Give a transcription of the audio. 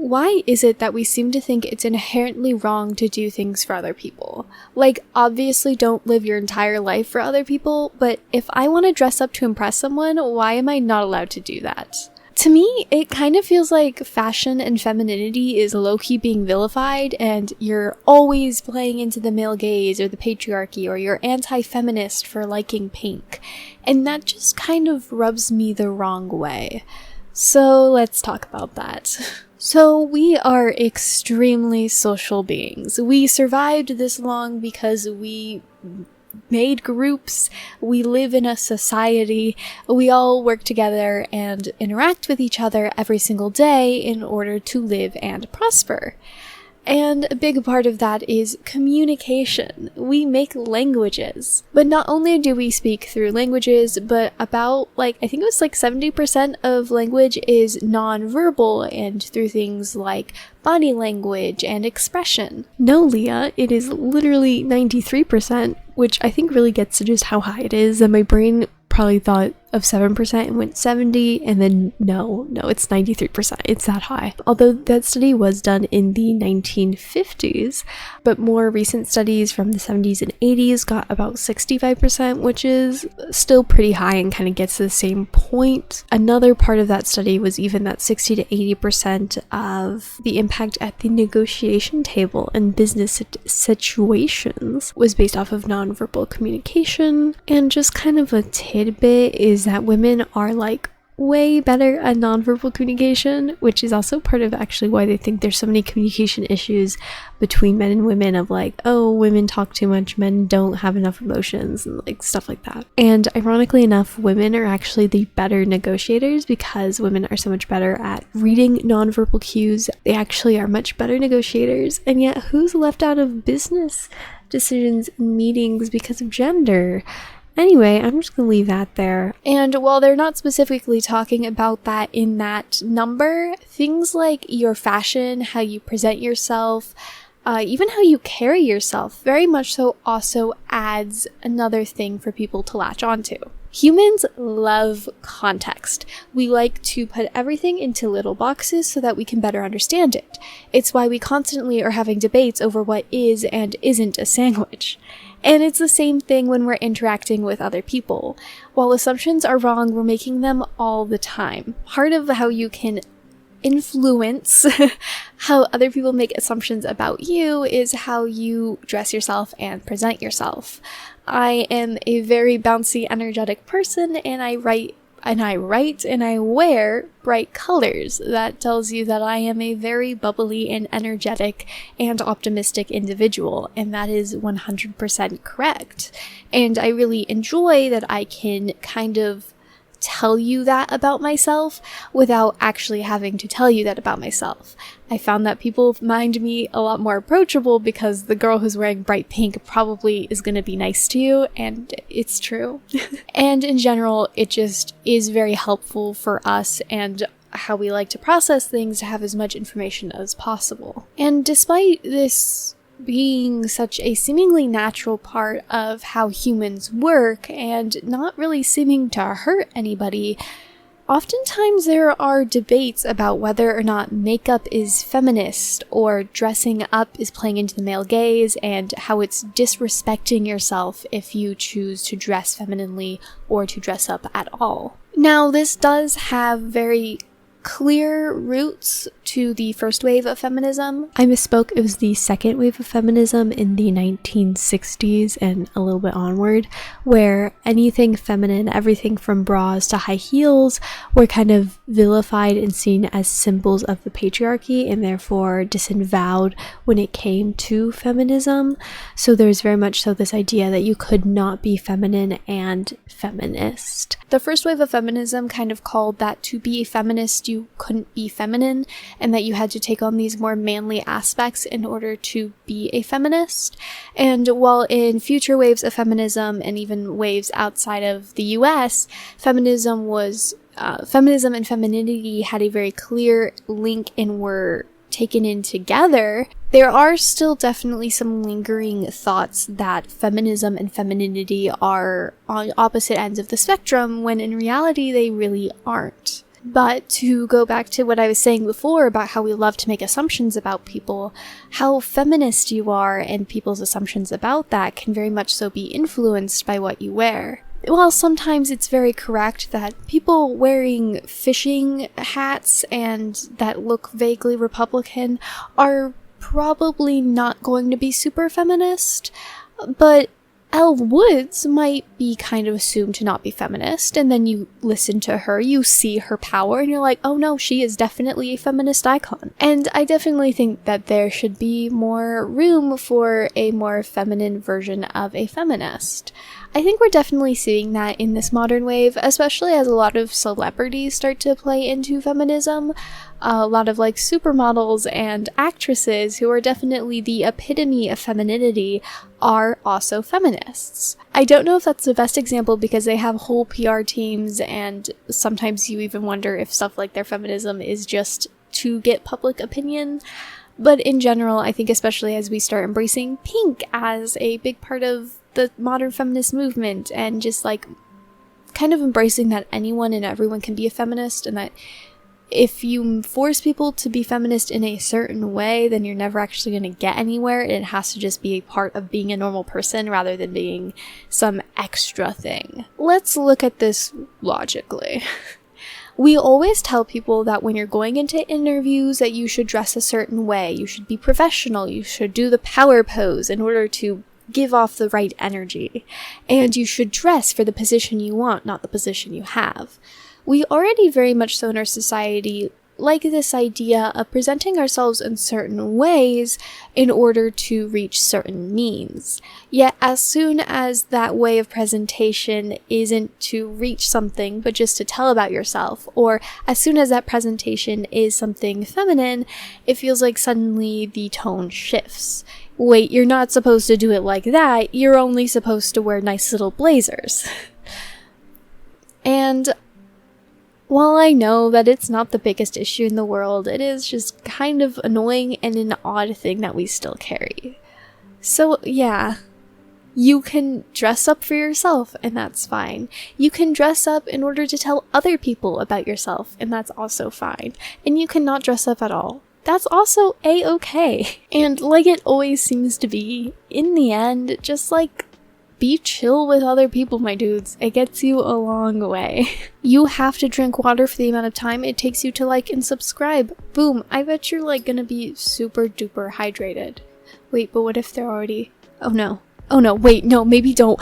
Why is it that we seem to think it's inherently wrong to do things for other people? Like, obviously don't live your entire life for other people, but if I want to dress up to impress someone, why am I not allowed to do that? To me, it kind of feels like fashion and femininity is low-key being vilified, and you're always playing into the male gaze or the patriarchy, or you're anti-feminist for liking pink. And that just kind of rubs me the wrong way. So let's talk about that. So we are extremely social beings. We survived this long because we made groups, we live in a society, we all work together and interact with each other every single day in order to live and prosper. And a big part of that is communication. We make languages. But not only do we speak through languages, but about, I think it was 70% of language is non-verbal, and through things like body language and expression. No, Leah, it is literally 93%, which I think really gets to just how high it is, and my brain probably thought of 7% and went 70, and then no, it's 93%. It's that high. Although that study was done in the 1950s, but more recent studies from the 70s and 80s got about 65%, which is still pretty high and kind of gets to the same point. Another part of that study was even that 60 to 80% of the impact at the negotiation table in business situations was based off of nonverbal communication. And just kind of a tidbit is that women are way better at nonverbal communication, which is also part of actually why they think there's so many communication issues between men and women of oh, women talk too much, men don't have enough emotions, and stuff like that. And ironically enough, women are actually the better negotiators because women are so much better at reading nonverbal cues. They actually are much better negotiators, and yet who's left out of business decisions and meetings because of gender? Anyway, I'm just gonna leave that there. And while they're not specifically talking about that in that number, things like your fashion, how you present yourself, even how you carry yourself, very much so also adds another thing for people to latch onto. Humans love context. We like to put everything into little boxes so that we can better understand it. It's why we constantly are having debates over what is and isn't a sandwich. And it's the same thing when we're interacting with other people. While assumptions are wrong, we're making them all the time. Part of how you can influence how other people make assumptions about you is how you dress yourself and present yourself. I am a very bouncy, energetic person, and I write and I wear bright colors. That tells you that I am a very bubbly and energetic and optimistic individual, and that is 100% correct. And I really enjoy that I can kind of tell you that about myself without actually having to tell you that about myself. I found that people find me a lot more approachable because the girl who's wearing bright pink probably is going to be nice to you, and it's true. And in general, it just is very helpful for us and how we like to process things to have as much information as possible. And despite this being such a seemingly natural part of how humans work and not really seeming to hurt anybody, oftentimes there are debates about whether or not makeup is feminist or dressing up is playing into the male gaze and how it's disrespecting yourself if you choose to dress femininely or to dress up at all. Now, this does have very clear roots to the first wave of feminism. I misspoke, it was the second wave of feminism in the 1960s and a little bit onward, where anything feminine, everything from bras to high heels, were kind of vilified and seen as symbols of the patriarchy and therefore disavowed when it came to feminism. So there's very much so this idea that you could not be feminine and feminist. The first wave of feminism kind of called that to be a feminist, you couldn't be feminine, and that you had to take on these more manly aspects in order to be a feminist. And while in future waves of feminism and even waves outside of the US, feminism and femininity had a very clear link and were taken in together, there are still definitely some lingering thoughts that feminism and femininity are on opposite ends of the spectrum, when in reality they really aren't. But to go back to what I was saying before about how we love to make assumptions about people, how feminist you are and people's assumptions about that can very much so be influenced by what you wear. While sometimes it's very correct that people wearing fishing hats and that look vaguely Republican are probably not going to be super feminist, but Elle Woods might be kind of assumed to not be feminist, and then you listen to her, you see her power, and you're like, oh no, she is definitely a feminist icon. And I definitely think that there should be more room for a more feminine version of a feminist. I think we're definitely seeing that in this modern wave, especially as a lot of celebrities start to play into feminism. A lot of like supermodels and actresses who are definitely the epitome of femininity are also feminists. I don't know if that's the best example because they have whole PR teams, and sometimes you even wonder if stuff like their feminism is just to get public opinion. But in general, I think especially as we start embracing pink as a big part of the modern feminist movement, and just like kind of embracing that anyone and everyone can be a feminist, and that if you force people to be feminist in a certain way, then you're never actually going to get anywhere. It has to just be a part of being a normal person rather than being some extra thing. Let's look at this logically. We always tell people that when you're going into interviews that you should dress a certain way, you should be professional, you should do the power pose in order to give off the right energy, and you should dress for the position you want, not the position you have. We already very much so in our society like this idea of presenting ourselves in certain ways in order to reach certain means. Yet as soon as that way of presentation isn't to reach something but just to tell about yourself, or as soon as that presentation is something feminine, it feels like suddenly the tone shifts. Wait, you're not supposed to do it like that, you're only supposed to wear nice little blazers. And while I know that it's not the biggest issue in the world, it is just kind of annoying and an odd thing that we still carry. So yeah, you can dress up for yourself, and that's fine. You can dress up in order to tell other people about yourself, and that's also fine. And you cannot dress up at all. That's also a-okay. And like it always seems to be, in the end, just like, be chill with other people, my dudes. It gets you a long way. You have to drink water for the amount of time it takes you to like and subscribe. Boom. I bet you're like gonna be super duper hydrated. Wait, but what if they're already... Oh no. Oh no, wait, no, maybe don't.